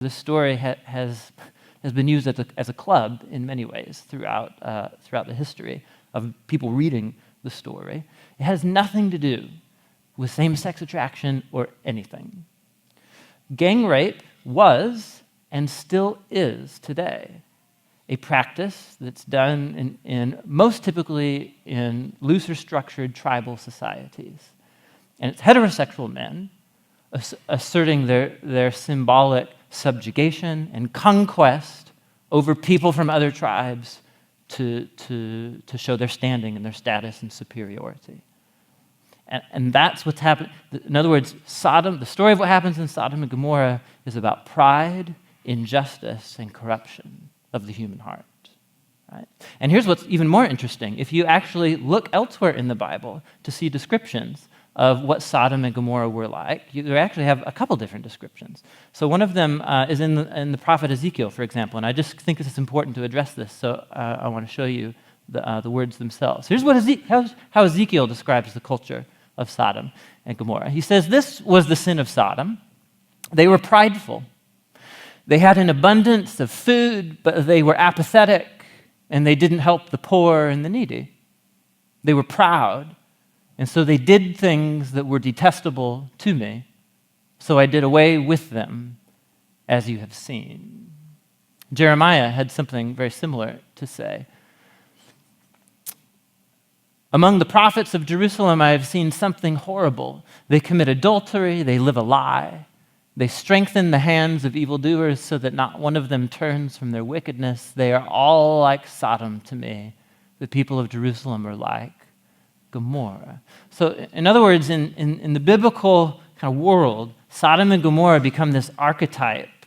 This story has been used as a club in many ways throughout the history of people reading the story. It has nothing to do with same-sex attraction or anything. Gang rape was, and still is today, a practice that's done in most typically in looser structured tribal societies. And it's heterosexual men asserting their symbolic subjugation and conquest over people from other tribes to show their standing and their status and superiority. And that's what's happening. In other words, the story of what happens in Sodom and Gomorrah is about pride, injustice, and corruption of the human heart. Right? And here's what's even more interesting. If you actually look elsewhere in the Bible to see descriptions of what Sodom and Gomorrah were like, you actually have a couple different descriptions. So one of them is in the prophet Ezekiel, for example, and I just think it's important to address this, so I want to show you the words themselves. Here's how Ezekiel describes the culture of Sodom and Gomorrah. He says, "This was the sin of Sodom. They were prideful. They had an abundance of food, but they were apathetic, and they didn't help the poor and the needy. They were proud, and so they did things that were detestable to me, so I did away with them, as you have seen." Jeremiah had something very similar to say. "Among the prophets of Jerusalem, I have seen something horrible. They commit adultery, they live a lie. They strengthen the hands of evildoers so that not one of them turns from their wickedness. They are all like Sodom to me. The people of Jerusalem are like Gomorrah." So in other words, in the biblical kind of world, Sodom and Gomorrah become this archetype